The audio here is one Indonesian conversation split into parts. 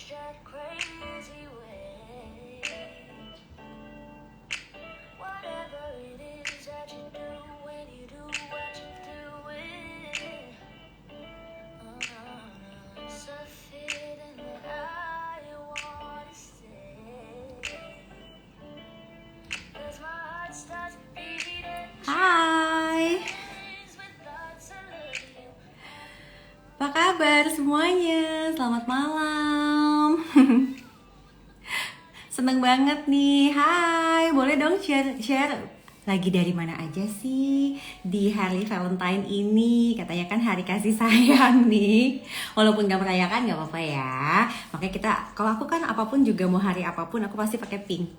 Hai, apa kabar semuanya? Selamat malam. Seneng banget nih. Hai, boleh dong share lagi dari mana aja sih di hari Valentine ini? Katanya kan hari kasih sayang nih. Walaupun gak merayakan gak apa-apa ya. Makanya kita, kalau aku kan apapun juga mau hari apapun aku pasti pakai pink.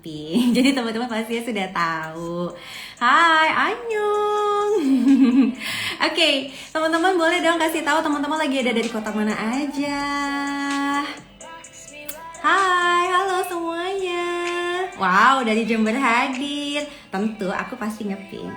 Jadi teman-teman pasti sudah tahu. Hai, Anyung. Oke, teman-teman boleh dong kasih tahu teman-teman lagi ada dari kota mana aja. Hai, halo semuanya. Wow, dari Jember hadir. Tentu aku pasti ngepin.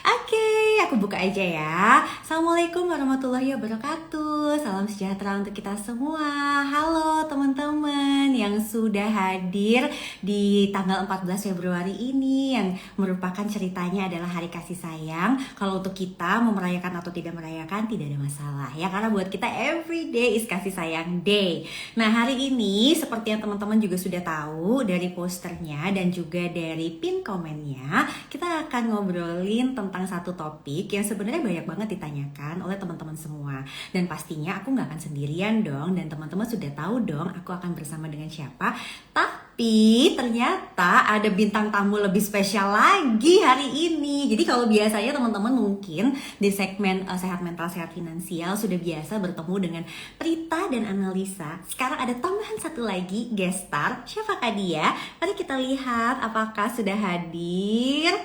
Oke, aku buka aja ya. Assalamualaikum warahmatullahi wabarakatuh. Salam sejahtera untuk kita semua. Halo teman-teman yang sudah hadir di tanggal 14 Februari ini, yang merupakan ceritanya adalah hari kasih sayang. Kalau untuk kita mau merayakan atau tidak merayakan tidak ada masalah ya, karena buat kita every day is kasih sayang day. Nah, hari ini seperti yang teman-teman juga sudah tahu dari posternya dan juga dari pin komennya, kita akan ngobrolin tentang satu topik yang sebenarnya banyak banget ditanyakan oleh teman-teman semua. Dan pastinya aku nggak akan sendirian dong, dan teman-teman sudah tahu dong aku akan bersama dengan siapa. Tapi ternyata ada bintang tamu lebih spesial lagi hari ini. Jadi kalau biasanya teman-teman mungkin di segmen sehat mental, sehat finansial sudah biasa bertemu dengan Prita dan Analisa. Sekarang ada tambahan satu lagi guest star. Siapakah dia? Mari kita lihat apakah sudah hadir.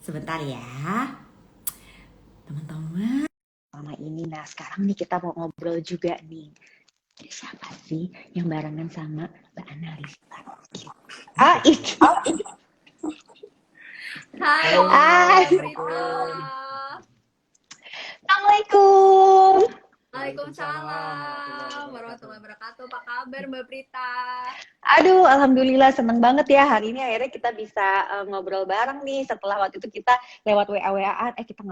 Sebentar ya, teman-teman. Selama ini, nah sekarang nih kita mau ngobrol juga nih. Siapa sih yang barengan sama Mbak Analisa? Itu. Hai, Prita. Assalamualaikum. Waalaikumsalam warahmatullahi wabarakatuh. Apa kabar Mbak Prita? Aduh, alhamdulillah seneng banget ya hari ini akhirnya kita bisa ngobrol bareng nih setelah waktu itu kita lewat WA-WA-an, kita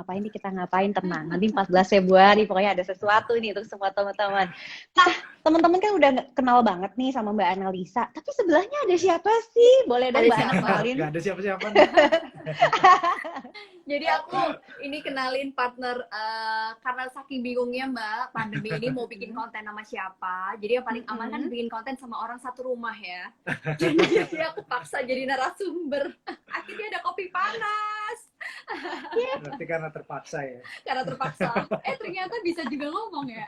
ngapain, tenang. Nanti 14 Februari pokoknya ada sesuatu nih untuk semua teman-teman. Nah, teman-teman kan udah kenal banget nih sama Mbak Analisa, tapi sebelahnya ada siapa sih? Boleh dong Mbak Ana kenalin? Gak ada siapa-siapa. Jadi aku ini kenalin partner karena saking bingungnya Mbak, pandemi ini mau bikin konten sama siapa. Jadi yang paling aman kan bikin konten sama orang satu rumah ya. Jadi aku paksa jadi narasumber. Akhirnya ada kopi panas. Berarti karena terpaksa ya. Karena terpaksa. Ternyata bisa juga ngomong ya.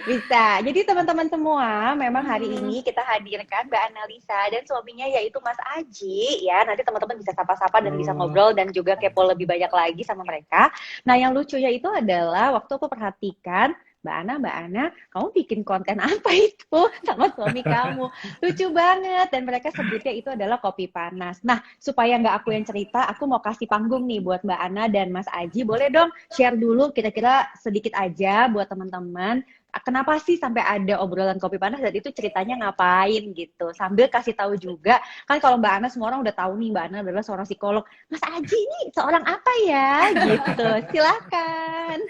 Bisa. Jadi teman-teman semua, memang hari ini kita hadirkan Mbak Analisa dan suaminya yaitu Mas Aji ya. Nanti teman-teman bisa sapa-sapa dan bisa ngobrol dan juga kepo lebih banyak lagi sama mereka. Nah, yang lucunya itu adalah waktu aku perhatikan Mbak Ana, kamu bikin konten apa itu sama suami kamu? Lucu banget, dan mereka sebutnya itu adalah kopi panas. Nah, supaya nggak aku yang cerita, aku mau kasih panggung nih buat Mbak Ana dan Mas Aji. Boleh dong share dulu kira-kira sedikit aja buat teman-teman. Kenapa sih sampai ada obrolan kopi panas dan itu ceritanya ngapain gitu. Sambil kasih tahu juga, kan kalau Mbak Ana semua orang udah tahu nih Mbak Ana adalah seorang psikolog. Mas Aji ini seorang apa ya gitu. Silakan.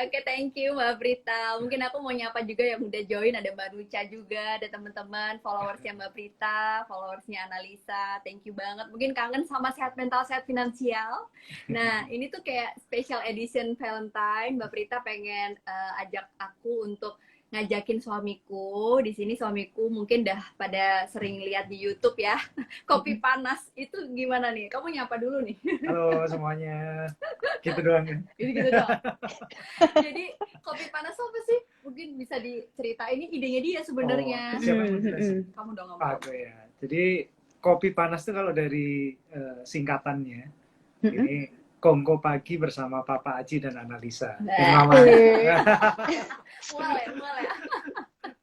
Oke, thank you Mbak Prita. Mungkin aku mau nyapa juga yang udah join, ada Mbak Nucha juga, ada teman-teman followersnya Mbak Prita, followersnya Analisa. Thank you banget. Mungkin kangen sama sehat mental, sehat finansial. Nah, ini tuh kayak special edition Valentine. Mbak Prita pengen ajak aku untuk ngajakin suamiku. Di sini suamiku mungkin udah pada sering lihat di YouTube ya. Kopi panas itu gimana nih? Kamu nyapa dulu nih. Halo semuanya. Gitu doang ya. Gitu doang. Jadi kopi panas apa sih? Mungkin bisa diceritain, ini idenya dia sebenarnya. Siapa yang mau jelasin? Kamu dong ngomong. Aku ya. Jadi kopi panas itu kalau dari singkatannya ini Kongko pagi bersama Papa Aji dan Analisa. Mulai.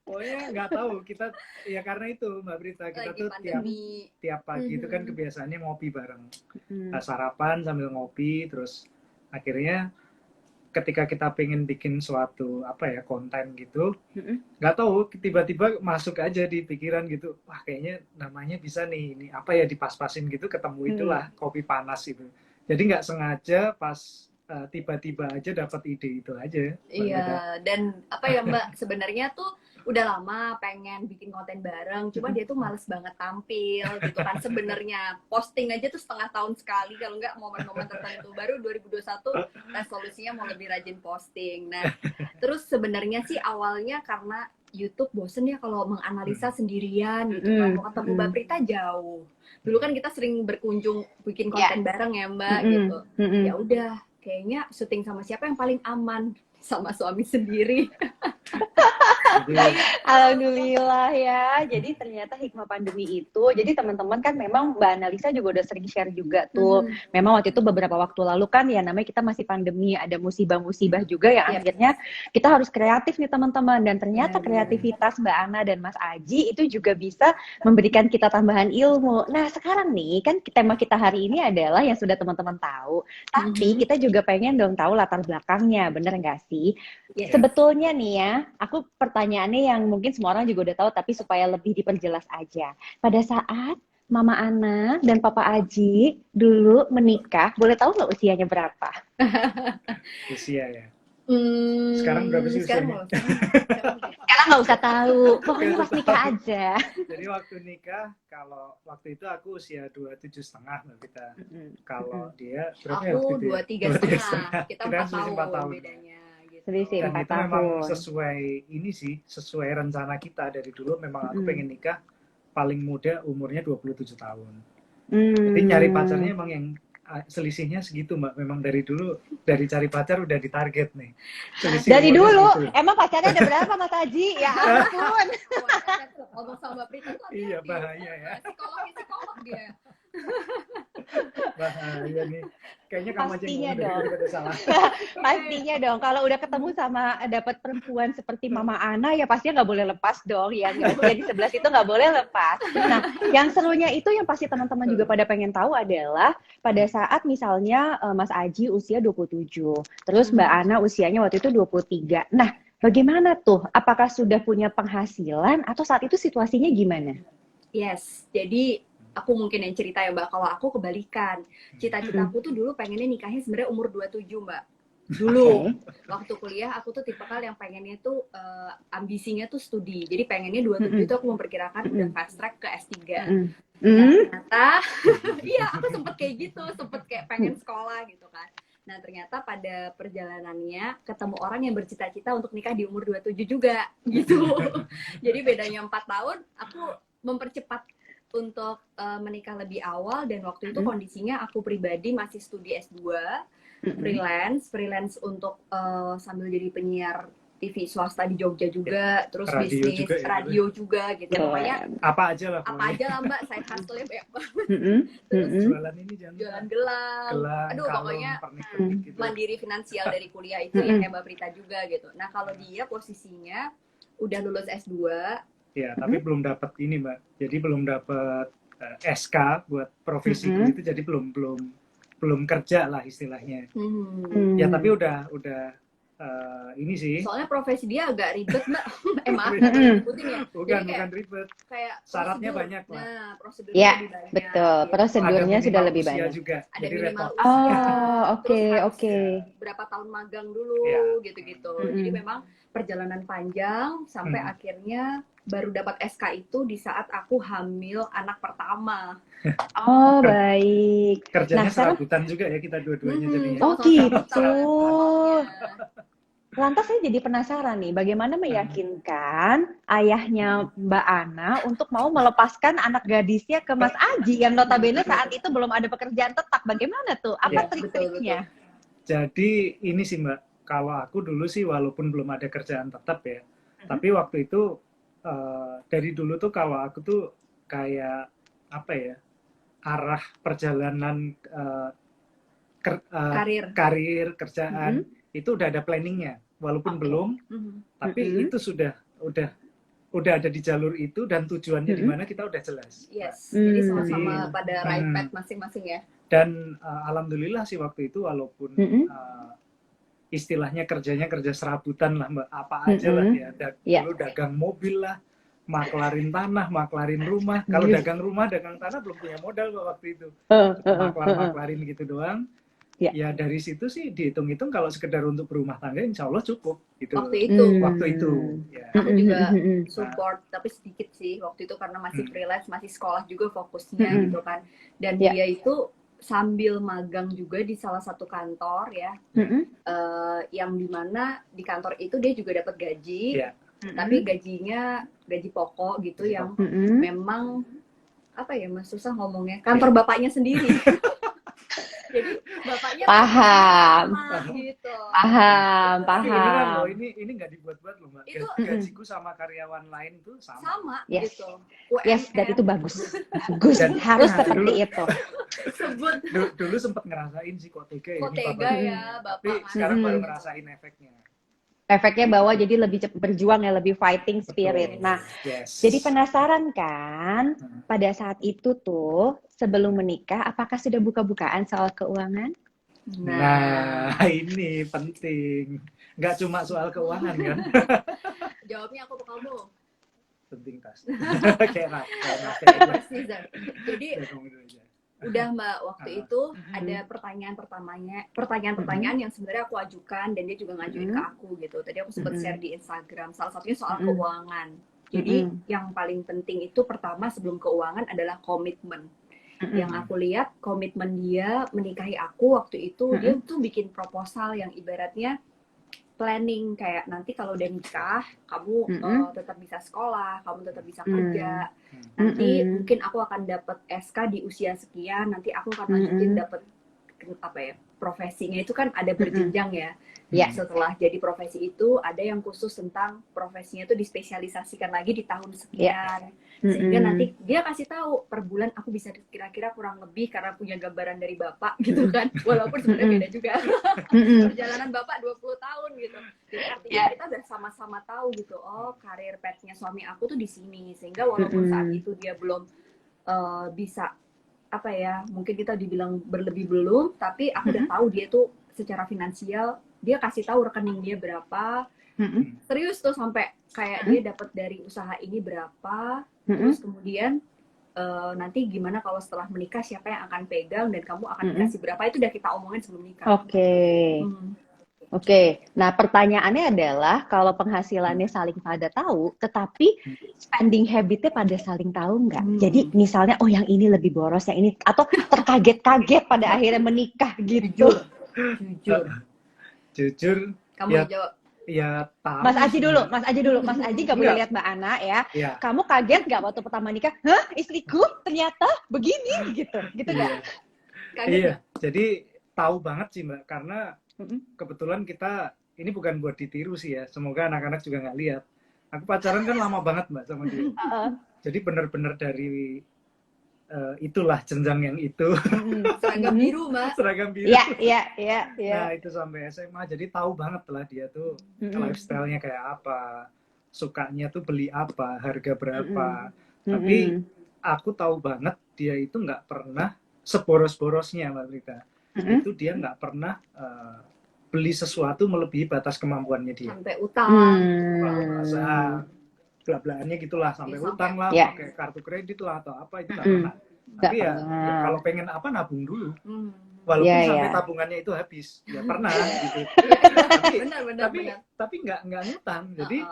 Pokoknya nggak tahu kita ya, karena itu Mbak Prita kita Lagi tuh tiap pagi itu kan kebiasaannya ngopi bareng, sarapan sambil ngopi, terus akhirnya ketika kita pengen bikin suatu apa ya konten gitu, Mm-mm. nggak tahu tiba-tiba masuk aja di pikiran gitu, wah kayaknya namanya bisa nih, ini apa ya, dipas-pasin gitu, ketemu itulah kopi panas itu. Jadi nggak sengaja pas tiba-tiba aja dapat ide itu aja. Iya, dan apa ya Mbak, sebenarnya tuh udah lama pengen bikin konten bareng, cuma dia tuh males banget tampil gitu kan sebenarnya. Posting aja tuh setengah tahun sekali, kalau nggak momen-momen tertentu. Baru 2021 resolusinya mau lebih rajin posting. Nah, terus sebenarnya sih awalnya karena YouTube bosen ya kalau menganalisa sendirian gitu kan. Mau ketemu Mbak Prita jauh. Dulu kan kita sering berkunjung bikin konten bareng ya Mbak gitu. Ya udah, kayaknya syuting sama siapa yang paling aman? Sama suami sendiri. Jadi, Alhamdulillah ya. Jadi ternyata hikmah pandemi itu, jadi teman-teman kan memang Mbak Analisa juga udah sering share juga tuh. Memang waktu itu beberapa waktu lalu kan ya namanya kita masih pandemi, ada musibah-musibah juga yang akhirnya kita harus kreatif nih teman-teman. Dan ternyata kreativitas Mbak Ana dan Mas Aji itu juga bisa memberikan kita tambahan ilmu. Nah sekarang nih kan tema kita hari ini adalah yang sudah teman-teman tahu. Tapi kita juga pengen dong tahu latar belakangnya, bener nggak sih? Sebetulnya nih ya, aku pertanyaannya yang mungkin semua orang juga udah tahu, tapi supaya lebih diperjelas aja. Pada saat Mama Ana dan Papa Aji dulu menikah, boleh tahu nggak usianya berapa? usia ya. Sekarang berapa sih Sekarang usianya? Sekarang nggak usah tahu, pokoknya pas nikah aja. Jadi waktu nikah, kalau waktu itu aku usia 27,5 Mbak Vita. Kalau dia berapa ya aku waktu itu? 23,5. Kita 4 selisih 4 tahun tahun. bedanya. Gitu. Selisih Dan 4 itu memang tahun. sesuai ini sih, sesuai rencana kita dari dulu. Memang aku pengen nikah paling muda umurnya 27 tahun. Jadi nyari pacarnya emang yang selisihnya segitu Mbak. Memang dari dulu, dari cari pacar udah ditarget nih. Selisih Dari umurnya dulu, segitu. emang pacarnya ada berapa Mas Aji? Ya ampun. Ngomong sama Mbak Prita tuh Iya, hati-hati. bahaya ya. Psikolog dia. Bahaya nih. Kayaknya kamu aja Pastinya yang ngomong dong. daripada salah. Pastinya dong, kalau udah ketemu sama dapat perempuan seperti Mama Ana ya pastinya nggak boleh lepas dong, yang usia di 11 itu nggak boleh lepas. Nah, yang serunya itu yang pasti teman-teman juga pada pengen tahu adalah pada saat misalnya Mas Aji usia 27, terus Mbak Ana usianya waktu itu 23. Nah, bagaimana tuh? Apakah sudah punya penghasilan atau saat itu situasinya gimana? Yes, jadi aku mungkin yang cerita ya Mbak, kalau aku kebalikan. Cita-citaku tuh dulu pengennya nikahnya sebenarnya umur 27 Mbak. Dulu, waktu kuliah aku tuh tipikal yang pengennya tuh ambisinya tuh studi. Jadi pengennya 27 itu aku memperkirakan udah fast track ke S3. Nah, ternyata, iya aku sempet kayak gitu, sempet kayak pengen sekolah gitu kan. Nah ternyata pada perjalanannya ketemu orang yang bercita-cita untuk nikah di umur 27 juga gitu. Jadi bedanya 4 tahun, aku mempercepat untuk menikah lebih awal, dan waktu itu kondisinya aku pribadi masih studi S2, freelance untuk sambil jadi penyiar TV swasta di Jogja juga, terus Radio bisnis juga ya, radio juga gitu. Pokoknya Apa aja lah. apa aja lah Mbak, side hustle-nya banyak banget. Terus jualan ini jangan Jualan gelang, aduh kalung, pokoknya pernik-pernik gitu. mandiri finansial dari kuliah itu ya kayak Mbak Prita juga gitu. Nah kalau dia posisinya udah lulus S2. Ya, tapi belum dapat ini Mbak. Jadi belum dapat SK buat profesi itu, jadi belum kerja lah istilahnya. Ya tapi udah ini sih. Soalnya profesi dia agak ribet Mbak. Maaf nyebutin ya. Bukan kayak, ribet. Kayak Syaratnya prosedur. banyak lah. Nah, prosedurnya Ya, lebih banyak. betul. Gitu. Prosedurnya Ada sudah minimal lebih usia banyak. juga. Ada Jadi minimal repot. usia. Oh, oke, terus harus oke. berapa tahun magang dulu gitu-gitu. Jadi memang perjalanan panjang sampai akhirnya baru dapat SK itu di saat aku hamil anak pertama. Oh, baik. Kerjanya Nah, sekarang serabutan juga ya kita dua-duanya jadinya. Oh, Sama-sama gitu. awalnya. Lantas saya jadi penasaran nih, bagaimana meyakinkan ayahnya Mbak Ana untuk mau melepaskan anak gadisnya ke Mas Aji yang notabene saat itu belum ada pekerjaan tetap. Bagaimana tuh? Apa Ya, trik-triknya? Jadi ini sih Mbak, kalau aku dulu sih walaupun belum ada kerjaan tetap ya, tapi waktu itu dari dulu tuh kalau aku tuh kayak apa ya, arah perjalanan karir kerjaan itu udah ada planningnya, walaupun belum, tapi itu udah ada di jalur itu, dan tujuannya di mana kita udah jelas. Yes, jadi sama-sama pada right path masing-masing ya. Dan alhamdulillah sih waktu itu walaupun istilahnya kerjanya kerja serabutan lah Mbak, apa aja lah ya. Dulu dagang mobil lah, maklarin tanah, maklarin rumah. Kalau dagang rumah, dagang tanah belum punya modal Mbak waktu itu. Maklarin gitu doang. Ya dari situ sih dihitung-hitung kalau sekedar untuk berumah tangga insya Allah cukup gitu. Waktu itu ya. aku juga support, tapi sedikit sih waktu itu karena masih freelance, masih sekolah juga fokusnya gitu kan. Dan dia itu sambil magang juga di salah satu kantor ya, yang dimana di kantor itu dia juga dapat gaji, tapi gajinya gaji pokok gitu yang memang apa ya Mas, susah ngomongnya, kantor bapaknya sendiri. Jadi bapaknya paham gitu. Paham. Ini nggak dibuat-buat loh Mbak. Itu gajiku sama karyawan lain tuh sama gitu. Dan itu bagus. Dan harus seperti itu. Dulu sempat ngerasain sih kok tega ya Bapak. Tapi sekarang baru ngerasain efeknya bahwa jadi lebih cepat berjuang ya, lebih fighting spirit. Betul. Nah, jadi penasaran kan pada saat itu tuh sebelum menikah, apakah sudah buka-bukaan soal keuangan? Nah, ini penting. Nggak cuma soal keuangan kan? Jawabnya aku ke kamu. Penting tas. Kayak Jadi udah Mbak, waktu itu ada pertanyaan yang sebenarnya aku ajukan dan dia juga ngajuin ke aku gitu. Tadi aku sempat share di Instagram, salah satunya soal keuangan. Jadi yang paling penting itu pertama sebelum keuangan adalah komitmen. Yang aku lihat komitmen dia menikahi aku waktu itu, dia tuh bikin proposal yang ibaratnya planning, kayak nanti kalau udah nikah kamu tetap bisa sekolah, kamu tetap bisa kerja, nanti mungkin aku akan dapat SK di usia sekian, nanti aku akan lanjutin dapat apa ya, profesinya itu kan ada berjenjang ya. Setelah jadi profesi itu ada yang khusus tentang profesinya itu dispesialisasikan lagi di tahun sekian, sehingga nanti dia kasih tahu per bulan aku bisa kira-kira kurang lebih karena punya gambaran dari bapak gitu kan, walaupun sebenarnya beda juga perjalanan bapak 20 tahun gitu. Jadi artinya kita udah sama-sama tahu gitu, oh karir path-nya suami aku tuh di sini, sehingga walaupun saat itu dia belum bisa apa ya, mungkin kita dibilang berlebih belum, tapi aku udah tahu dia tuh secara finansial, dia kasih tahu rekening dia berapa, serius tuh sampai kayak dia dapat dari usaha ini berapa, terus kemudian nanti gimana kalau setelah menikah siapa yang akan pegang dan kamu akan dikasih berapa, itu udah kita omongin sebelum nikah. Oke. Nah pertanyaannya adalah kalau penghasilannya saling pada tahu, tetapi spending habitnya pada saling tahu nggak? Jadi misalnya, oh yang ini lebih boros, yang ini, atau terkaget-kaget pada akhirnya menikah gitu. Jujur. Kamu jawab. Ya tahu. Mas Aji dulu. Mas Aji nggak boleh lihat Mbak Ana ya. Kamu kaget nggak waktu pertama nikah? Hah, istriku ternyata begini gitu nggak? Iya. Jadi tahu banget sih Mbak, karena kebetulan kita ini bukan buat ditiru sih ya. Semoga anak-anak juga nggak lihat. Aku pacaran kan lama banget Mbak sama dia. Jadi benar-benar dari itulah jenjang yang itu. Seragam biru Mbak. Seragam biru. Iya. Nah itu sampai SMA, jadi tahu banget lah dia tuh lifestyle-nya kayak apa, sukanya tuh beli apa, harga berapa. Tapi aku tahu banget dia itu nggak pernah seboros-borosnya Mbak Rita. Itu dia nggak pernah beli sesuatu melebihi batas kemampuannya dia. Sampai utang. Bela-belaannya gitulah, sampai utang lah, pakai kartu kredit lah atau apa, itu nggak pernah. Tapi ya kalau pengen apa nabung dulu. Walaupun sampai tabungannya itu habis, ya pernah gitu. Tapi nggak ngutang. Jadi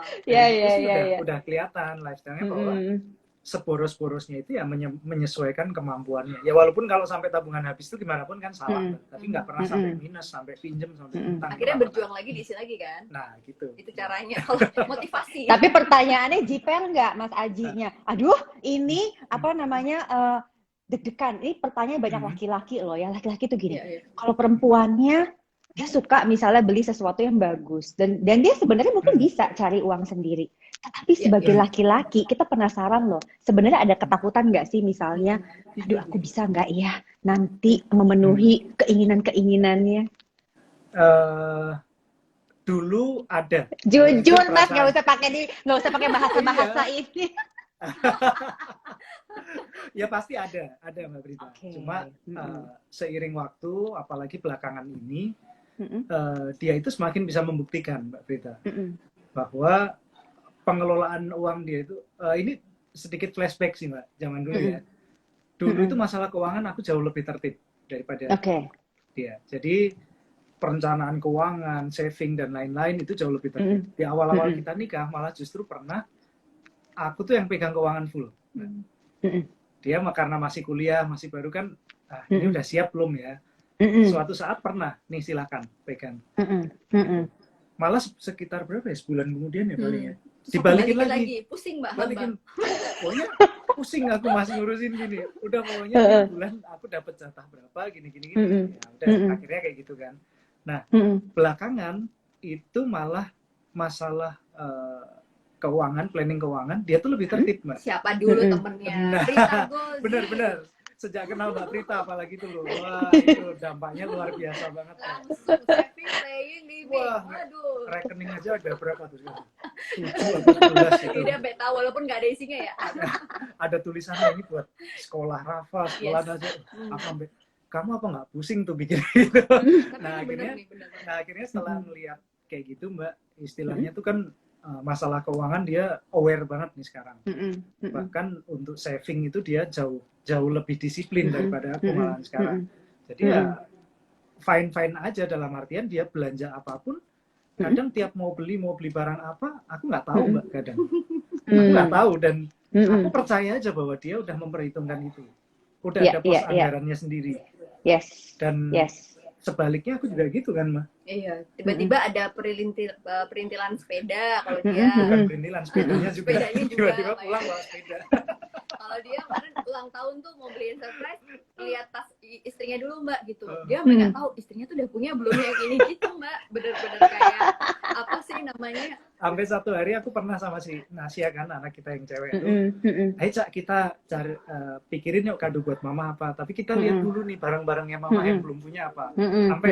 udah kelihatan lifestyle-nya bahwa seboros-borosnya itu ya menyesuaikan kemampuannya. Ya walaupun kalau sampai tabungan habis itu gimana pun kan salah, tapi nggak pernah sampai minus, sampai pinjem, sampai utang. Akhirnya berjuang lagi diisi lagi kan? Nah gitu. Itu caranya kalau motivasi. Tapi pertanyaannya jiper nggak Mas Ajinya? Aduh, ini apa namanya deg-degan. Ini pertanyaan banyak laki-laki loh ya. Laki-laki tuh gini. Kalau perempuannya dia suka misalnya beli sesuatu yang bagus dan dia sebenarnya mungkin bisa cari uang sendiri. Tapi sebagai laki-laki kita penasaran loh, sebenarnya ada ketakutan nggak sih misalnya, aduh aku bisa nggak ya nanti memenuhi keinginannya? Dulu ada. Jujur Mas, nggak usah pakai bahasa ini. Ya pasti ada Mbak Brita. Cuma seiring waktu, apalagi belakangan ini, dia itu semakin bisa membuktikan, Mbak Prita, Mm-mm. bahwa pengelolaan uang dia itu, ini sedikit flashback sih Mbak, zaman dulu ya. Dulu itu masalah keuangan aku jauh lebih tertib daripada dia. Jadi perencanaan keuangan, saving dan lain-lain itu jauh lebih tertib. Di awal-awal kita nikah malah justru pernah aku tuh yang pegang keuangan full. Dia karena masih kuliah, masih baru kan, ini udah siap belum ya? Suatu saat pernah, nih silakan pegang. Malah sekitar berapa ya, sebulan kemudian ya paling ya, dibalikin lagi. Pusing Mbak. Balikin. Pokoknya pusing aku masih ngurusin gini. Udah pokoknya tiap bulan aku dapat jatah berapa gini. Ya udah akhirnya kayak gitu kan. Nah, belakangan itu malah masalah keuangan, planning keuangan, dia tuh lebih tertib, Mbak. Siapa dulu temennya? Prita Gozi. Bener. Sejak kenal Mbak Prita apalagi tuh loh. Wah, itu dampaknya luar biasa banget. Langsung saving, playing, living. Wah, Aduh. rekening aja ada berapa tuh? 7 atau 11 gitu. Udah beta walaupun nggak ada isinya ya. Ada tulisannya ini buat sekolah Rafa, sekolah aja. Kamu apa nggak pusing tuh bikin itu? Nah akhirnya setelah melihat kayak gitu Mbak, istilahnya tuh kan masalah keuangan dia aware banget nih sekarang. Bahkan untuk saving itu dia jauh lebih disiplin daripada aku malahan sekarang. Jadi ya fine aja, dalam artian dia belanja apapun. Kadang tiap mau beli barang apa, aku nggak tahu Mbak kadang. Aku nggak tahu dan aku percaya aja bahwa dia udah memperhitungkan itu. Udah ada pos anggarannya sendiri. Dan sebaliknya aku juga gitu kan, Mbak. Iya, tiba-tiba ada perintilan sepeda kalau dia. Bukan perintilan, sepedanya juga. Tiba-tiba pulang bawa sepeda. Kalau dia kemarin ulang tahun tuh mau beliin surprise, lihat tas istrinya dulu Mbak gitu. Dia nggak tahu istrinya tuh udah punya belum yang ini gitu Mbak. Bener-bener kayak apa sih namanya? Sampai satu hari aku pernah sama si Nasya kan, anak kita yang cewek itu. Ayo Cak, kita cari pikirin yuk kado buat mama apa. Tapi kita lihat dulu nih barang-barangnya mama yang belum punya apa. Sampai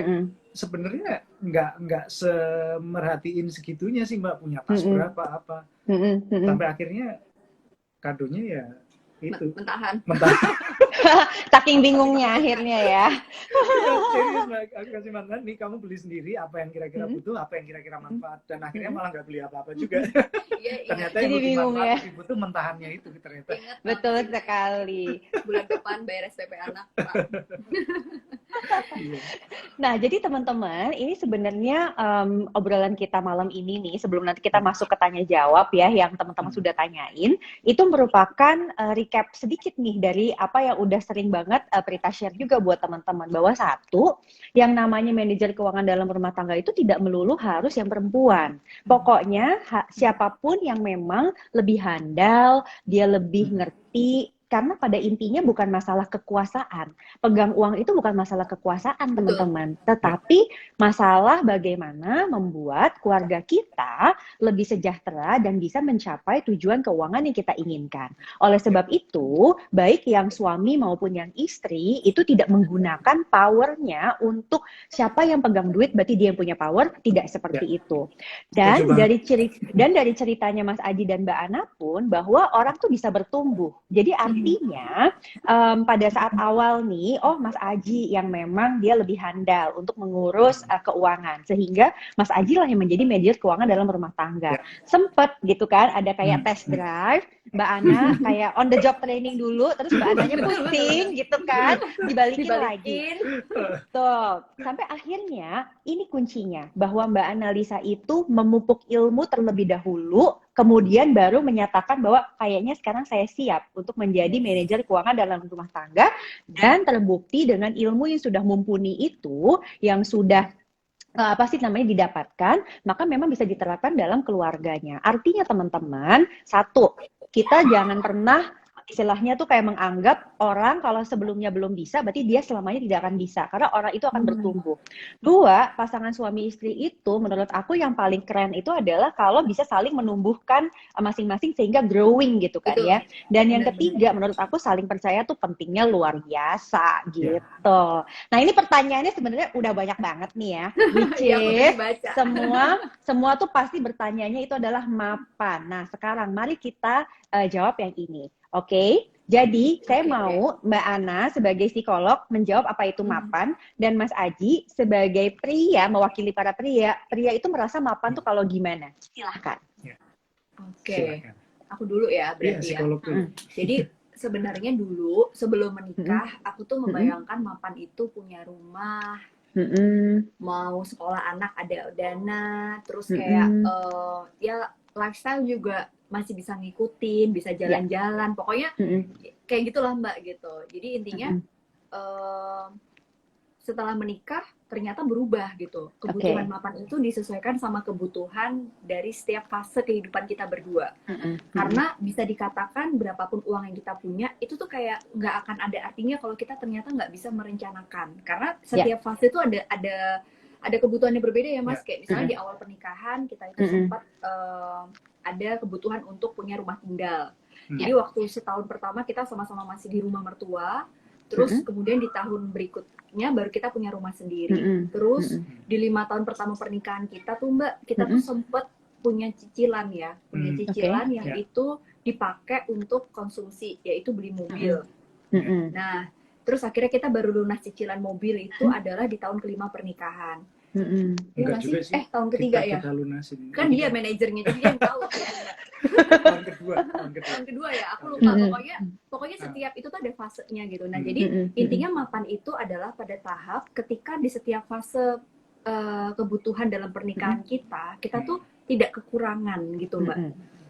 sebenarnya nggak semerhatiin segitunya sih Mbak, punya tas berapa apa. Sampai akhirnya kadonya ya itu mentahan. Saking bingungnya akhirnya ya. Serius Mbak, aku kasih mantan nih, kamu beli sendiri apa yang kira-kira butuh, apa yang kira-kira manfaat, dan akhirnya malah nggak beli apa-apa juga. Ternyata yang butuh manfaat, yang butuh mentahannya itu ternyata. Betul sekali. Bulan depan bayar SPP anak Pak. Nah, jadi teman-teman, ini sebenarnya obrolan kita malam ini nih, sebelum nanti kita masuk ke tanya jawab ya, yang teman-teman sudah tanyain, itu merupakan recap sedikit nih dari apa yang udah sering banget Prita share juga buat teman-teman, bahwa satu, yang namanya manajer keuangan dalam rumah tangga itu tidak melulu harus yang perempuan. Pokoknya siapapun yang memang lebih handal, dia lebih ngerti. Karena pada intinya bukan masalah kekuasaan. Pegang uang itu bukan masalah kekuasaan, teman-teman. Tetapi masalah bagaimana membuat keluarga kita lebih sejahtera dan bisa mencapai tujuan keuangan yang kita inginkan. Oleh sebab itu, baik yang suami maupun yang istri itu tidak menggunakan powernya untuk siapa yang pegang duit berarti dia yang punya power. Tidak seperti itu. Dan dari ceritanya Mas Aji dan Mbak Ana pun, bahwa orang tuh bisa bertumbuh. Jadi artinya pada saat awal nih, Mas Aji yang memang dia lebih handal untuk mengurus keuangan, sehingga Mas Aji lah yang menjadi manajer keuangan dalam rumah tangga. Sempet gitu kan, ada kayak test drive, Mbak Ana kayak on the job training dulu, terus Mbak Ananya pusing gitu kan, dibalikin lagi. Tuh, sampai akhirnya ini kuncinya, bahwa Mbak Analisa itu memupuk ilmu terlebih dahulu, kemudian baru menyatakan bahwa kayaknya sekarang saya siap untuk menjadi manajer keuangan dalam rumah tangga, dan terbukti dengan ilmu yang sudah mumpuni itu, yang sudah didapatkan, maka memang bisa diterapkan dalam keluarganya. Artinya teman-teman, satu, kita jangan pernah istilahnya tuh kayak menganggap orang kalau sebelumnya belum bisa, berarti dia selamanya tidak akan bisa, karena orang itu akan bertumbuh. Dua, pasangan suami istri itu menurut aku yang paling keren itu adalah kalau bisa saling menumbuhkan masing-masing sehingga growing gitu kan. Betul. Ya. Dan yang ketiga menurut aku saling percaya tuh pentingnya luar biasa gitu. Nah ini pertanyaannya sebenarnya udah banyak banget nih ya, which is semua tuh pasti bertanyanya itu adalah mapan. Nah sekarang mari kita jawab yang ini. Oke, Jadi saya Oke. mau Mbak Ana sebagai psikolog menjawab apa itu mapan, dan Mas Aji sebagai pria mewakili para pria itu merasa mapan tuh kalau gimana? Silahkan. Oke. Silakan. Aku dulu ya Iya, berarti ya. psikolog dulu. Jadi sebenarnya dulu sebelum menikah, aku tuh membayangkan mapan itu punya rumah, mau sekolah anak ada dana, terus kayak ya lifestyle juga masih bisa ngikutin, bisa jalan-jalan, pokoknya kayak gitulah Mbak gitu. Jadi intinya setelah menikah ternyata berubah gitu. Kebutuhan mapan itu disesuaikan sama kebutuhan dari setiap fase kehidupan kita berdua. Karena bisa dikatakan berapapun uang yang kita punya itu tuh kayak nggak akan ada artinya kalau kita ternyata nggak bisa merencanakan. Karena setiap fase itu ada kebutuhan yang berbeda ya Mas. Kayak misalnya di awal pernikahan kita itu sempat ada kebutuhan untuk punya rumah tinggal. Jadi waktu setahun pertama kita sama-sama masih di rumah mertua. Terus kemudian di tahun berikutnya baru kita punya rumah sendiri. Terus di 5 tahun pertama pernikahan kita tuh Mbak, kita tuh sempet punya cicilan ya. Punya cicilan yang itu dipakai untuk konsumsi, yaitu beli mobil. Nah, terus akhirnya kita baru lunas cicilan mobil itu adalah di tahun kelima pernikahan. Enggak juga sih. Tahun ketiga ya? Kita lunasin. Kan dia manajernya, jadi dia yang tahu. Tahun kedua ya, aku lupa. Pokoknya setiap itu tuh ada fasenya gitu. Nah, jadi intinya mapan itu adalah pada tahap ketika di setiap fase kebutuhan dalam pernikahan kita tuh tidak kekurangan gitu Mbak.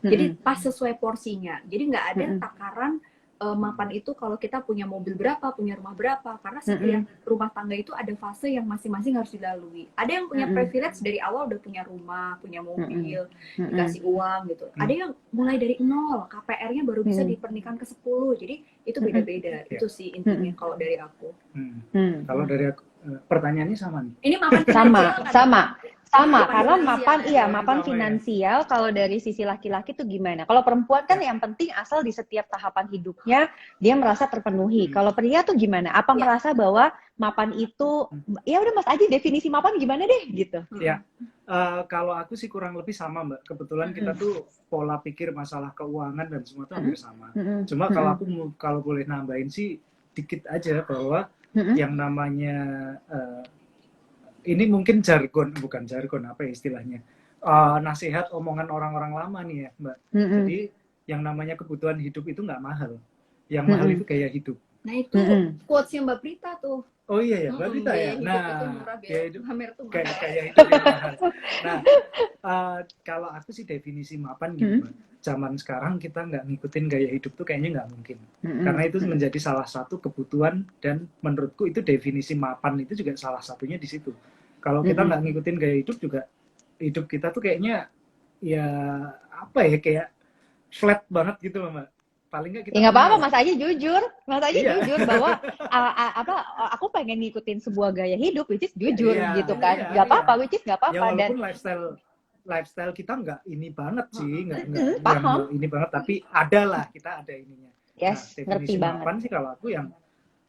Jadi pas sesuai porsinya. Jadi nggak ada takaran mapan itu kalau kita punya mobil berapa, punya rumah berapa. Karena setiap rumah tangga itu ada fase yang masing-masing harus dilalui. Ada yang punya privilege dari awal udah punya rumah, punya mobil, dikasih uang gitu. Ada yang mulai dari nol, KPR-nya baru bisa di pernikahan ke-10. Jadi itu beda-beda. Itu sih intinya kalau dari aku. Kalau dari aku, pertanyaannya sama nih. Ini mapan sama karena mapan Sama ya. finansial kalau dari sisi laki-laki tuh gimana? Kalau perempuan kan yang penting asal di setiap tahapan hidupnya dia merasa terpenuhi. Kalau pria tuh gimana? Apa merasa bahwa mapan itu ya udah Mas Aji definisi mapan gimana deh gitu? Ya, kalau aku sih kurang lebih sama Mbak. Kebetulan kita tuh pola pikir masalah keuangan dan semua tuh hampir sama. Cuma kalau aku kalau boleh nambahin sih dikit aja bahwa yang namanya ini mungkin bukan jargon apa ya istilahnya, nasihat omongan orang-orang lama nih ya Mbak. Jadi yang namanya kebutuhan hidup itu nggak mahal, yang mahal itu gaya hidup. Nah itu quotes-nya Mbak Prita tuh. Oh iya ya, Mbak Prita ya. Nah, gaya hidup kayak hidup yang mahal. Nah, kalau aku sih definisi mapan gitu Mbak. Zaman sekarang kita nggak ngikutin gaya hidup tuh kayaknya nggak mungkin. Karena itu menjadi salah satu kebutuhan dan menurutku itu definisi mapan itu juga salah satunya di situ. Kalau kita nggak ngikutin gaya hidup juga, hidup kita tuh kayaknya ya apa ya, kayak flat banget gitu loh Mbak. Paling nggak kita nggak apa-apa Mas Aji jujur bahwa aku pengen ngikutin sebuah gaya hidup which is jujur gitu kan. Nggak apa-apa which is nggak apa-apa. Ya walaupun dan lifestyle kita nggak ini banget sih, nggak ini banget, tapi ada lah, kita ada ininya. Yes, ngerti banget. Mapan sih kalau aku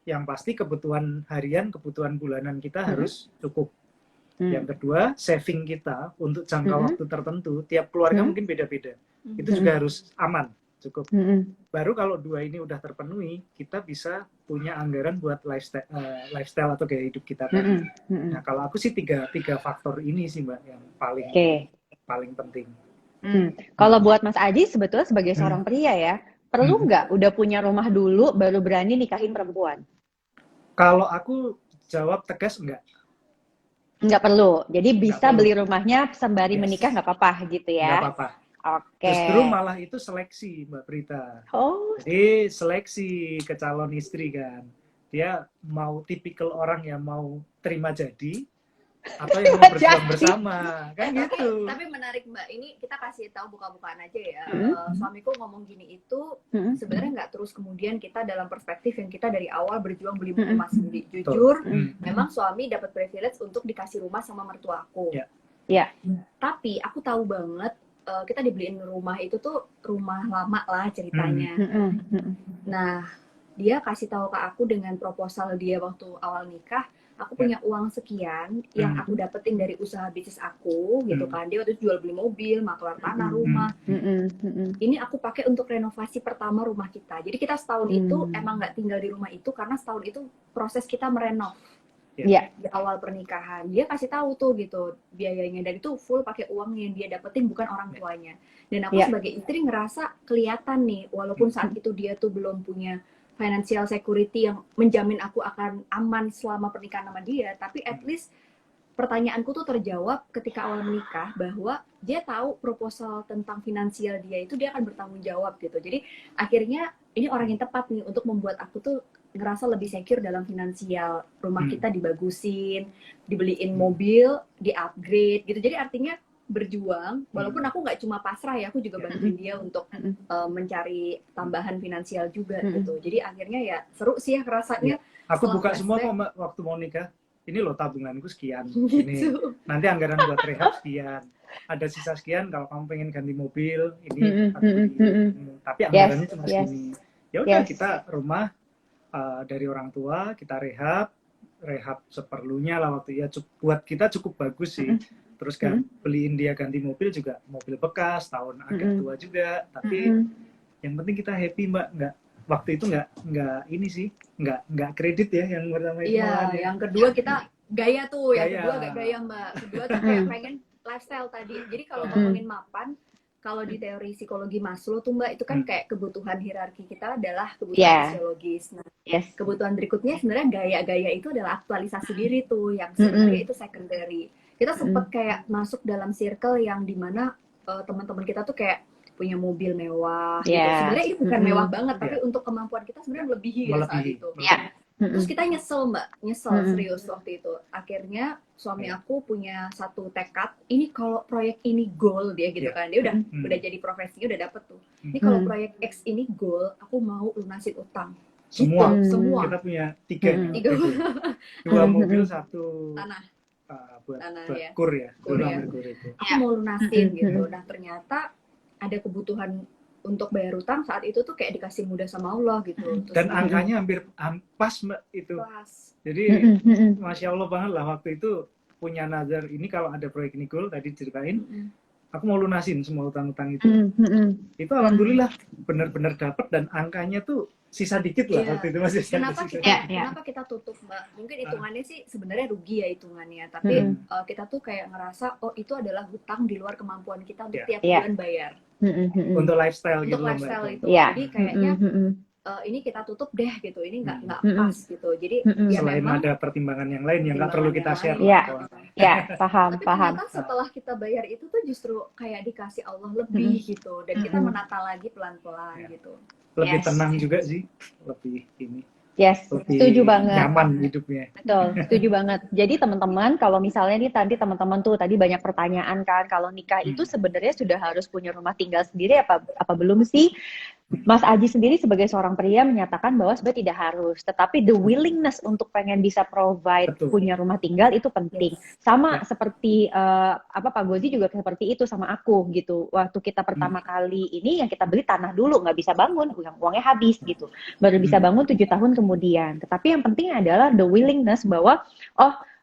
yang pasti kebutuhan harian, kebutuhan bulanan kita harus cukup. Yang kedua, saving kita untuk jangka waktu tertentu, tiap keluarga mungkin beda-beda. Itu juga harus aman, cukup. Baru kalau dua ini udah terpenuhi, kita bisa punya anggaran buat lifestyle atau gaya hidup kita. Nah, kalau aku sih tiga faktor ini sih Mbak yang paling penting. Kalau buat Mas Aji sebetulnya sebagai seorang pria ya, perlu nggak udah punya rumah dulu baru berani nikahin perempuan? Kalau aku jawab tegas enggak. Nggak perlu. Jadi bisa beli rumahnya sembari menikah nggak apa-apa gitu ya? Nggak apa-apa. Oke. Justru malah itu seleksi Mbak Prita. Jadi seleksi ke calon istri kan. Dia mau tipikal orang yang mau terima jadi atau yang mau berjuang bersama, kan gitu. Tapi menarik Mbak, ini kita kasih tahu buka-bukaan aja ya. Suamiku ngomong gini itu sebenarnya nggak terus kemudian kita dalam perspektif yang kita dari awal berjuang beli rumah sendiri. Jujur, memang suami dapat privilege untuk dikasih rumah sama mertua aku. Iya. Tapi aku tahu banget kita dibeliin rumah itu tuh rumah lama lah ceritanya. Nah, dia kasih tahu ke aku dengan proposal dia waktu awal nikah, aku punya uang sekian yang aku dapetin dari usaha bisnis aku gitu kan. Dia waktu itu jual beli mobil, maklar tanah, rumah. Ini aku pakai untuk renovasi pertama rumah kita. Jadi kita setahun itu emang nggak tinggal di rumah itu karena setahun itu proses kita merenov. Di awal pernikahan dia kasih tahu tuh gitu biayanya, dan itu full pakai uang yang dia dapetin, bukan orang tuanya. Dan aku sebagai istri ngerasa kelihatan nih, walaupun saat itu dia tuh belum punya financial security yang menjamin aku akan aman selama pernikahan sama dia, tapi at least pertanyaanku tuh terjawab ketika awal menikah, bahwa dia tahu proposal tentang finansial dia itu dia akan bertanggung jawab gitu. Jadi akhirnya ini orang yang tepat nih untuk membuat aku tuh ngerasa lebih secure dalam finansial. Rumah kita dibagusin, dibeliin mobil, di-upgrade gitu. Jadi artinya berjuang, walaupun aku nggak cuma pasrah ya, aku juga bantuin dia untuk mencari tambahan finansial juga gitu. Jadi akhirnya ya seru sih ya rasanya. Aku buka semua kok Mbak waktu mau nikah. Ini loh tabunganku sekian, ini nanti anggaran buat rehab sekian, ada sisa sekian kalau kamu pengen ganti mobil, ini tapi anggarannya cuma segini. Ya udah kita rumah dari orang tua, kita rehab seperlunya lah waktu ya, buat kita cukup bagus sih. Terus kan beliin dia ganti mobil juga, mobil bekas, tahun agak tua juga, tapi yang penting kita happy Mbak. Waktu itu nggak ini sih, nggak kredit ya yang pertama itu. Iya, yang kedua kita gaya tuh, yang kedua agak gaya Mbak. Kedua tuh kayak pengen lifestyle tadi. Jadi kalau ngomongin mapan, kalau di teori psikologi Maslow tuh Mbak, itu kan kayak kebutuhan hierarki kita adalah kebutuhan fisiologis. Nah, kebutuhan berikutnya sebenarnya gaya-gaya itu adalah aktualisasi diri tuh, yang sebenarnya itu secondary. Kita sempet kayak masuk dalam circle yang dimana teman-teman kita tuh kayak punya mobil mewah gitu. Sebenarnya ini bukan mewah banget, tapi untuk kemampuan kita sebenarnya melebihi ya saat itu. Terus kita nyesel Mbak, serius waktu itu. Akhirnya suami aku punya satu tekad, ini kalau proyek ini goal dia gitu kan. Dia udah jadi profesinya, udah dapet tuh. Ini kalau proyek X ini goal, aku mau lunasin utang. Semua. Semua. Kita punya tiga. Dua mobil, satu tanah. Buat ya. kur ya. Kur itu. Aku mau lunasin gitu. Nah ternyata ada kebutuhan untuk bayar utang saat itu tuh kayak dikasih mudah sama Allah gitu. Terus dan angkanya hampir pas Mbak itu. Pas. Jadi Masya Allah banget lah waktu itu punya nazar, ini kalau ada proyek ini goal tadi ceritain, aku mau lunasin semua utang-utang itu. Itu alhamdulillah benar-benar dapat, dan angkanya tuh sisa dikit lah waktu itu masih. Kenapa kita tutup Mbak? Mungkin hitungannya sih sebenarnya rugi ya hitungannya, tapi kita tuh kayak ngerasa oh itu adalah hutang di luar kemampuan kita untuk tiap bulan bayar. Untuk lifestyle gitu. Untuk lifestyle itu. Jadi kayaknya ini kita tutup deh gitu. Ini nggak pas gitu. Jadi ya selain memang ada pertimbangan yang lain yang nggak perlu kita share. Paham. Tapi setelah kita bayar itu tuh justru kayak dikasih Allah lebih gitu, dan kita menata lagi pelan-pelan gitu. Lebih tenang juga sih, lebih ini. Lebih setuju banget. Nyaman hidupnya. Betul, setuju banget. Jadi teman-teman, kalau misalnya nih teman-teman tuh tadi banyak pertanyaan kan, kalau nikah itu sebenarnya sudah harus punya rumah tinggal sendiri apa belum sih? Mas Aji sendiri sebagai seorang pria menyatakan bahwa sebenarnya tidak harus, tetapi the willingness untuk pengen bisa provide punya rumah tinggal itu penting. Sama seperti Pak Gozi juga seperti itu sama aku gitu. Waktu kita pertama kali ini yang kita beli tanah dulu, nggak bisa bangun, uangnya habis gitu. Baru bisa bangun 7 tahun kemudian. Tetapi yang penting adalah the willingness bahwa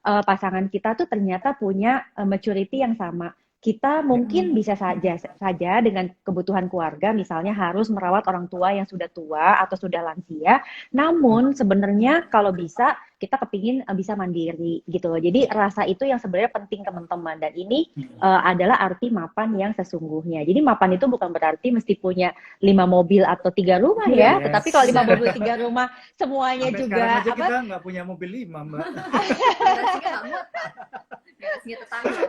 pasangan kita tuh ternyata punya maturity yang sama. Kita mungkin bisa saja dengan kebutuhan keluarga, misalnya harus merawat orang tua yang sudah tua atau sudah lansia. Namun sebenarnya kalau bisa kita kepingin bisa mandiri gitu loh. Jadi rasa itu yang sebenarnya penting teman-teman. Dan ini adalah arti mapan yang sesungguhnya. Jadi mapan itu bukan berarti mesti punya 5 mobil atau 3 rumah ya. Tetapi kalau 5 mobil 3 rumah semuanya sampai juga. Sekarang aja kita nggak punya mobil 5 Mbak. Garasinya tetangga.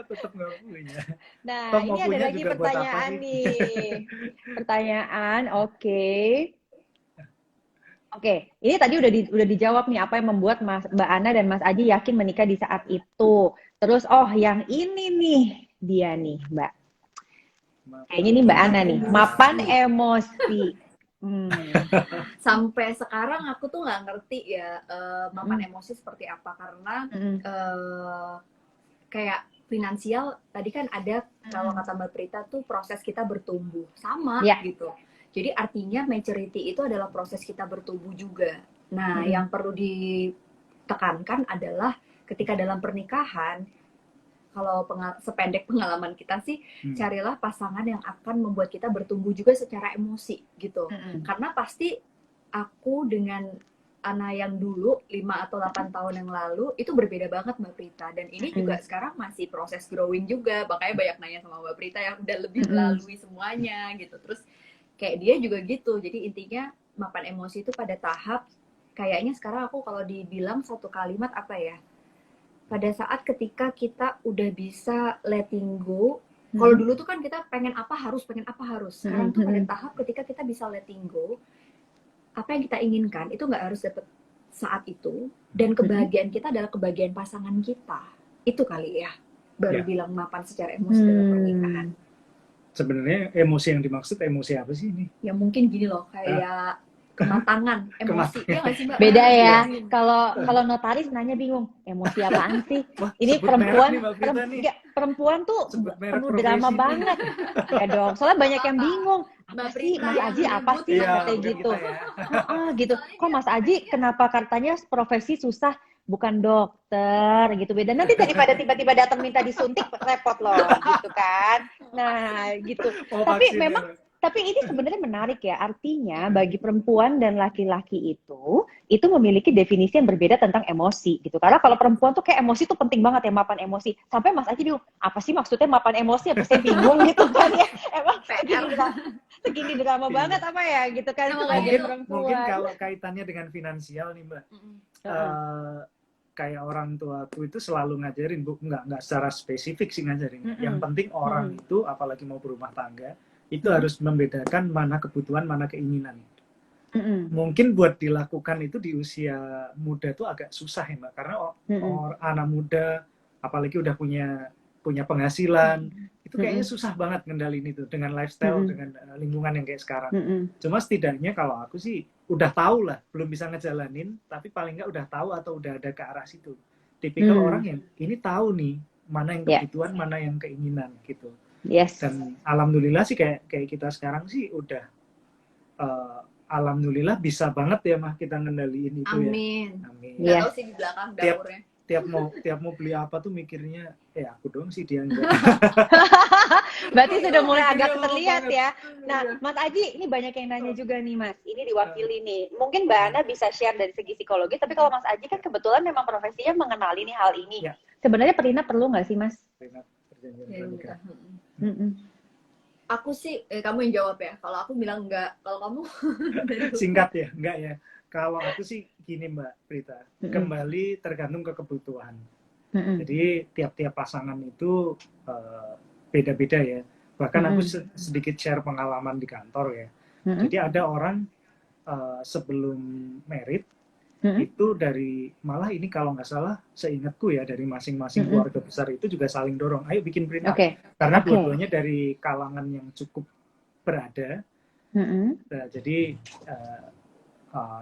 Tetap nggak punya. Nah, ini ada lagi pertanyaan nih. Pertanyaan, oke, ini tadi udah dijawab nih, apa yang membuat Mbak Ana dan Mas Aji yakin menikah di saat itu. Terus, yang ini nih, dia nih, Mbak. Kayaknya nih Mbak Ana nih, mapan emosi. Sampai sekarang aku tuh nggak ngerti ya mapan emosi seperti apa, karena kayak finansial tadi kan ada, kalau kata Mbak Prita tuh proses kita bertumbuh sama gitu. Jadi artinya maturity itu adalah proses kita bertumbuh juga. Nah, yang perlu tekankan adalah ketika dalam pernikahan, kalau sependek pengalaman kita sih, carilah pasangan yang akan membuat kita bertumbuh juga secara emosi gitu. Karena pasti aku dengan Ana yang dulu 5 atau 8 tahun yang lalu itu berbeda banget Mbak Prita, dan ini juga sekarang masih proses growing juga, makanya banyak nanya sama Mbak Prita yang udah lebih melalui semuanya gitu. Terus kayak dia juga gitu, jadi intinya mapan emosi itu pada tahap, kayaknya sekarang aku kalau dibilang satu kalimat apa ya, pada saat ketika kita udah bisa letting go. Kalau dulu tuh kan kita pengen apa harus. Sekarang tuh pada tahap ketika kita bisa letting go, apa yang kita inginkan itu nggak harus dapet saat itu, dan kebahagiaan kita adalah kebahagiaan pasangan kita. Itu kali ya, baru bilang mapan secara emosi dalam pernikahan. Sebenarnya emosi yang dimaksud emosi apa sih ini? Ya mungkin gini loh, kayak kematangan emosi. Ya nggak sih Mbak? Beda ya. Kalau notaris nanya bingung, emosi apaan sih? Wah, ini perempuan perempuan tuh penuh drama banget. Ya dong, soalnya banyak yang bingung. Apa sih Mas Aji, apa sih katanya gitu. Gitu. Kok Mas Aji kenapa katanya profesi susah, bukan dokter gitu. Beda, nanti daripada tiba-tiba datang minta disuntik repot loh gitu kan. Nah, gitu. Tapi ini sebenarnya menarik ya, artinya bagi perempuan dan laki-laki itu memiliki definisi yang berbeda tentang emosi gitu. Karena kalau perempuan tuh kayak emosi tuh penting banget ya, mapan emosi. Sampai Mas Aji bingung, apa sih maksudnya mapan emosi? Apa saya bingung gitu kan ya. Emang segini drama banget apa ya gitu kan sebagai perempuan. Mungkin kalau kaitannya dengan finansial nih Mbak. Kayak orang tuaku itu selalu ngajarin, Bu, nggak secara spesifik sih ngajarin. Yang penting orang itu apalagi mau berumah tangga, itu harus membedakan mana kebutuhan, mana keinginan. Mungkin buat dilakukan itu di usia muda tuh agak susah ya Mbak, karena anak muda apalagi udah punya penghasilan, itu kayaknya susah banget ngendalin itu dengan lifestyle, dengan lingkungan yang kayak sekarang. Cuma setidaknya kalau aku sih udah tahu lah, belum bisa ngejalanin, tapi paling nggak udah tahu atau udah ada ke arah situ. Tipikal orang yang ini tahu nih mana yang kebutuhan, mana yang keinginan gitu. Yes. Dan alhamdulillah sih kayak kita sekarang sih udah alhamdulillah bisa banget ya Mah kita ngendaliin itu. Amin. Ya. Amin. Nggak tahu sih di belakang dapurnya. Tiap mau beli apa tuh mikirnya aku dong sih dia enggak. Berarti sudah mulai agak terlihat ya. Nah, Mas Aji, ini banyak yang nanya juga nih Mas. Ini diwakili nih. Mungkin Mbak Ana bisa share dari segi psikologi, tapi kalau Mas Aji kan kebetulan memang profesinya mengenali nih hal ini. Ya. Sebenarnya prenup perlu nggak sih Mas? Prenup, perjanjian pernikahan. Aku sih, kamu yang jawab ya. Kalau aku bilang enggak, kalau kamu singkat ya, enggak ya. Kalau aku sih gini Mbak Prita, kembali tergantung ke kebutuhan. Jadi tiap-tiap pasangan itu beda-beda ya. Bahkan aku sedikit share pengalaman di kantor ya. Jadi ada orang sebelum merit itu dari, malah ini kalau nggak salah seingatku ya, dari masing-masing keluarga besar itu juga saling dorong, ayo bikin prenup. Karena dua-duanya dari kalangan yang cukup berada. Nah, jadi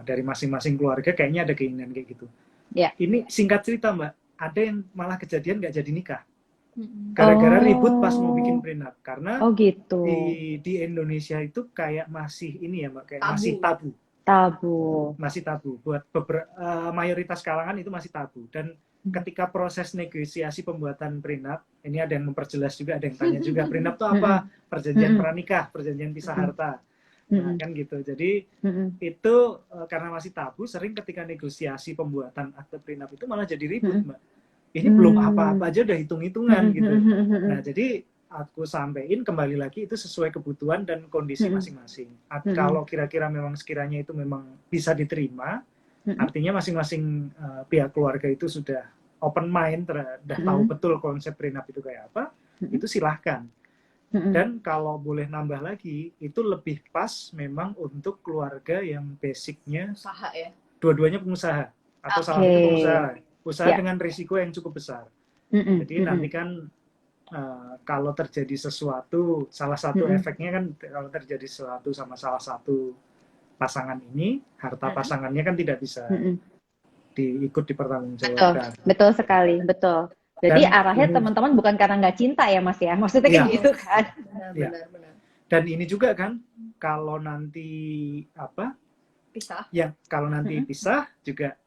dari masing-masing keluarga kayaknya ada keinginan kayak gitu. Ini singkat cerita Mbak, ada yang malah kejadian nggak jadi nikah gara-gara ribut pas mau bikin prenup, karena gitu. di Indonesia itu kayak masih ini ya Mbak, kayak tabu. Masih tabu buat mayoritas kalangan, itu masih tabu. Dan ketika proses negosiasi pembuatan prenup, ini ada yang memperjelas juga, ada yang tanya juga, prenup itu apa? Perjanjian pranikah, perjanjian pisah harta. Nah, kan gitu. Jadi itu karena masih tabu, sering ketika negosiasi pembuatan akte prenup itu malah jadi ribut Mbak. Ini belum apa-apa aja udah hitung-hitungan gitu. Nah, jadi aku sampein kembali lagi itu sesuai kebutuhan dan kondisi masing-masing. Kalau kira-kira memang sekiranya itu memang bisa diterima, artinya masing-masing pihak keluarga itu sudah open mind, sudah tahu betul konsep prenup itu kayak apa, itu silahkan. Dan kalau boleh nambah lagi, itu lebih pas memang untuk keluarga yang basicnya usaha ya, dua-duanya pengusaha atau salah satu usaha dengan risiko yang cukup besar. Jadi nanti kan kalau terjadi sesuatu, salah satu efeknya kan kalau terjadi sesuatu sama salah satu pasangan ini, harta pasangannya kan tidak bisa diikut dipertanggungjawabkan. Betul sekali, betul. Jadi arahnya teman-teman bukan karena nggak cinta ya Mas ya, maksudnya kayak gitu kan. Benar. Dan ini juga kan, kalau nanti pisah, ya kalau nanti pisah juga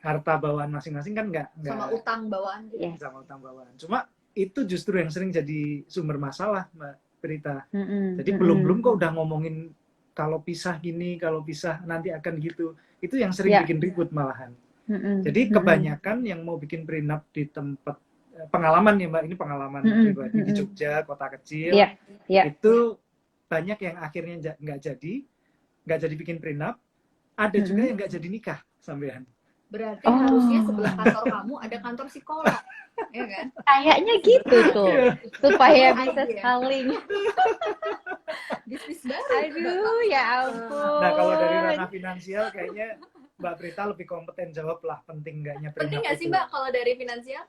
harta bawaan masing-masing kan nggak Sama utang bawaan gitu. Yes. sama utang bawaan. Cuma itu justru yang sering jadi sumber masalah, Mbak Prita. Jadi belum kok udah ngomongin kalau pisah gini, kalau pisah nanti akan gitu. Itu yang sering bikin ribut malahan. Jadi kebanyakan yang mau bikin prenup di tempat pengalaman ya Mbak, ini pengalaman pribadi di Jogja, kota kecil, itu banyak yang akhirnya nggak jadi bikin prenup, ada juga yang nggak jadi nikah sampean. Berarti harusnya sebelah kantor kamu ada kantor psikolog, ya kan? Kayaknya gitu tuh, supaya bisa saling. Bisnis baru. Aduh, ya ampun. Nah kalau dari ranah finansial kayaknya Mbak Prita lebih kompeten jawab lah, penting nggaknya prenup. Penting nggak sih Mbak kalau dari finansial?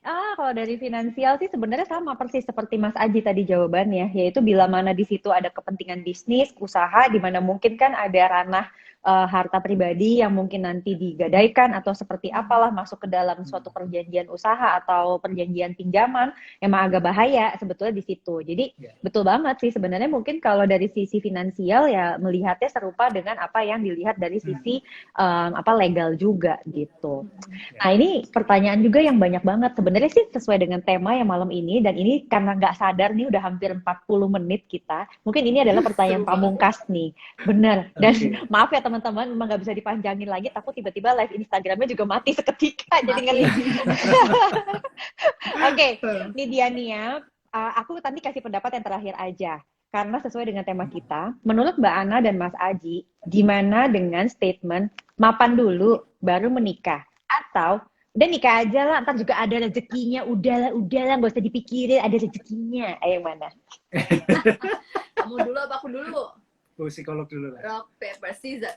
Kalau dari finansial sih sebenarnya sama persis seperti Mas Aji tadi jawabannya, yaitu bila mana di situ ada kepentingan bisnis, usaha, di mana mungkin kan ada ranah harta pribadi yang mungkin nanti digadaikan atau seperti apalah masuk ke dalam suatu perjanjian usaha atau perjanjian pinjaman, emang agak bahaya sebetulnya di situ. Jadi betul banget sih sebenarnya mungkin kalau dari sisi finansial ya melihatnya serupa dengan apa yang dilihat dari sisi legal juga gitu. Nah ini pertanyaan juga yang banyak banget sebenarnya sih sesuai dengan tema yang malam ini, dan ini karena nggak sadar nih udah hampir 40 menit kita, mungkin ini adalah pertanyaan pamungkas nih, bener. Dan maaf ya teman-teman, memang nggak bisa dipanjangin lagi, takut tiba-tiba live Instagramnya juga mati seketika, jadi ngeri. Oke, ini dia nih ya, aku tadi kasih pendapat yang terakhir aja, karena sesuai dengan tema kita. Menurut Mbak Ana dan Mas Aji, gimana dengan statement mapan dulu baru menikah, atau udah nikah aja lah, ntar juga ada rezekinya, udahlah nggak usah dipikirin, ada rezekinya. Ayo yang mana? Kamu dulu apa aku dulu? Psikolog dulu lah. Rock, paper, scissors.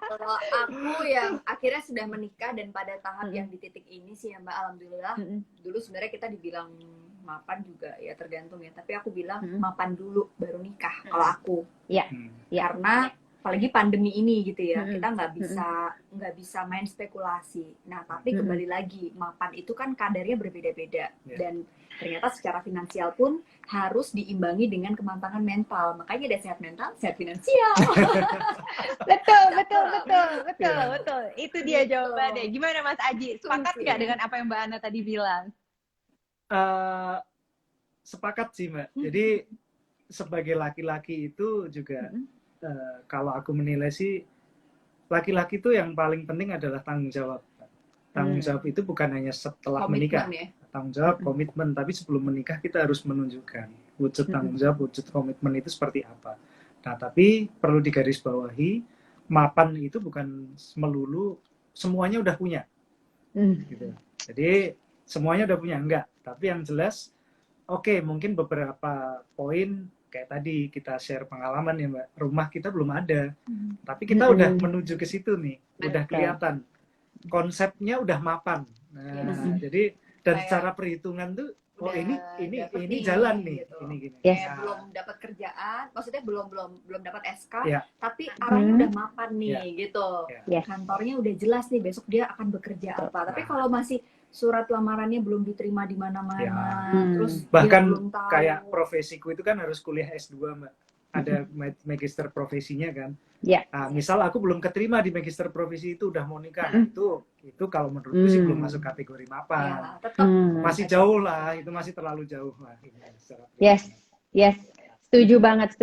Kalau aku yang akhirnya sudah menikah dan pada tahap yang di titik ini sih ya Mbak, alhamdulillah. Dulu sebenarnya kita dibilang mapan juga ya tergantung ya, tapi aku bilang mapan dulu baru nikah kalau aku. Iya. Karena apalagi pandemi ini gitu ya, kita nggak bisa main spekulasi. Nah tapi kembali lagi, mapan itu kan kadarnya berbeda-beda dan ternyata secara finansial pun harus diimbangi dengan kematangan mental. Makanya ada sehat mental, sehat finansial. betul. Itu dia jawabannya. Gimana Mas Aji? Sepakat nggak dengan apa yang Mbak Ana tadi bilang? Sepakat sih Mbak. Jadi sebagai laki-laki itu juga kalau aku menilai sih laki-laki itu yang paling penting adalah tanggung jawab. Tanggung jawab itu bukan hanya setelah menikah. Ya? Tanggung jawab, komitmen, tapi sebelum menikah kita harus menunjukkan wujud tanggung jawab, wujud komitmen itu seperti apa. Nah, tapi perlu digarisbawahi, mapan itu bukan melulu semuanya udah punya. Gitu. Jadi semuanya udah punya, enggak. Tapi yang jelas, oke, mungkin beberapa poin kayak tadi kita share pengalaman ya Mbak, rumah kita belum ada, tapi kita udah menuju ke situ nih, udah kelihatan konsepnya udah mapan. Nah, jadi dan secara perhitungan tuh, oh ini jalan nih, gitu. Ini gini. Belum dapat kerjaan, maksudnya belum dapat SK, tapi arahnya udah mapan nih, gitu. Kantornya udah jelas nih, besok dia akan bekerja apa. Tapi kalau masih surat lamarannya belum diterima di mana-mana, terus bahkan dia belum tahu. Kayak profesiku itu kan harus kuliah S2 Mbak, ada magister profesinya kan. Nah, misal aku belum keterima di magister profesi itu udah mau nikah, itu kalau menurutku sih belum masuk kategori mapan. Masih jauh lah, itu masih terlalu jauh lah. Yes. Setuju banget.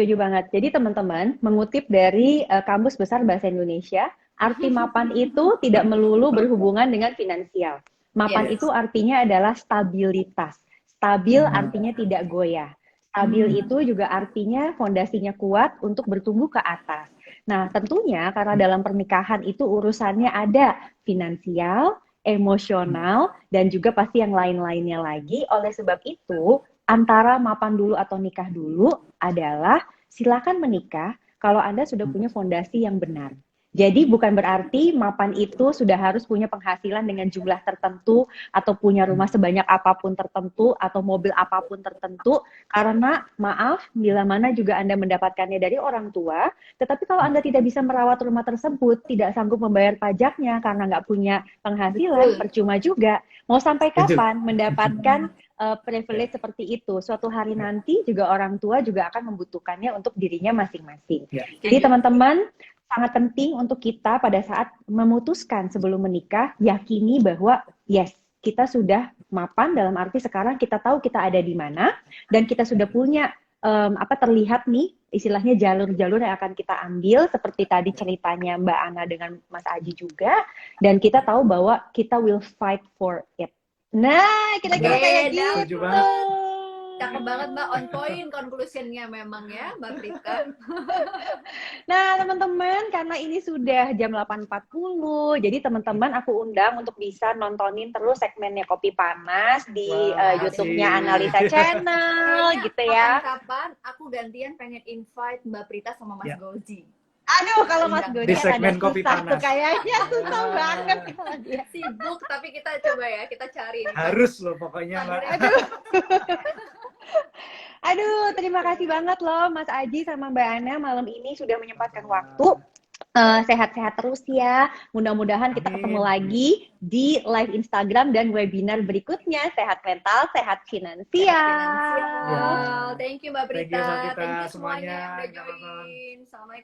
Jadi teman-teman, mengutip dari Kamus Besar Bahasa Indonesia, arti mapan itu tidak melulu berhubungan dengan finansial. Mapan itu artinya adalah stabilitas. Stabil artinya tidak goyah. Stabil itu juga artinya fondasinya kuat untuk bertumbuh ke atas. Nah, tentunya karena dalam pernikahan itu urusannya ada finansial, emosional, dan juga pasti yang lain-lainnya lagi. Oleh sebab itu, antara mapan dulu atau nikah dulu adalah silakan menikah kalau Anda sudah punya fondasi yang benar. Jadi bukan berarti mapan itu sudah harus punya penghasilan dengan jumlah tertentu atau punya rumah sebanyak apapun tertentu atau mobil apapun tertentu, karena maaf, bila mana juga Anda mendapatkannya dari orang tua, tetapi kalau Anda tidak bisa merawat rumah tersebut, tidak sanggup membayar pajaknya karena nggak punya penghasilan, percuma juga. Mau sampai kapan mendapatkan privilege seperti itu? Suatu hari nanti juga orang tua juga akan membutuhkannya untuk dirinya masing-masing. Jadi teman-teman, sangat penting untuk kita pada saat memutuskan sebelum menikah, yakini bahwa yes, kita sudah mapan, dalam arti sekarang kita tahu kita ada di mana, dan kita sudah punya terlihat nih istilahnya jalur-jalur yang akan kita ambil, seperti tadi ceritanya Mbak Ana dengan Mas Aji juga, dan kita tahu bahwa kita will fight for it. Nah, kira-kira kayak gitu. Cakep banget Mbak, on point conclusionnya memang ya Mbak Prita. Nah teman-teman, karena ini sudah jam 8.40, jadi teman-teman aku undang untuk bisa nontonin terus segmennya Kopi Panas di YouTube-nya Analisa Channel gitu ya. Kapan aku gantian pengen invite Mbak Prita sama Mas Gozi. Aduh, kalau Mas Gozi di segmen Kopi Panas kayaknya susah banget kalau dia sibuk, tapi kita coba ya, kita cari. Harus loh pokoknya Mbak. Aduh, terima kasih banget loh Mas Aji sama Mbak Ana malam ini sudah menyempatkan waktu. Sehat-sehat terus ya. Mudah-mudahan kita ketemu lagi di live Instagram dan webinar berikutnya. Sehat mental, sehat finansial. Thank you Mbak Prita. Thank you semuanya yang udah join.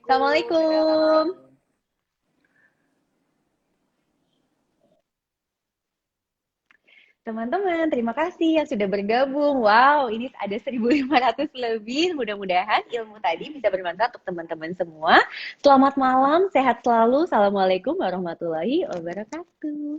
Assalamualaikum. Teman-teman, terima kasih yang sudah bergabung. Wow, ini ada 1.500 lebih. Mudah-mudahan ilmu tadi bisa bermanfaat untuk teman-teman semua. Selamat malam, sehat selalu. Assalamualaikum warahmatullahi wabarakatuh.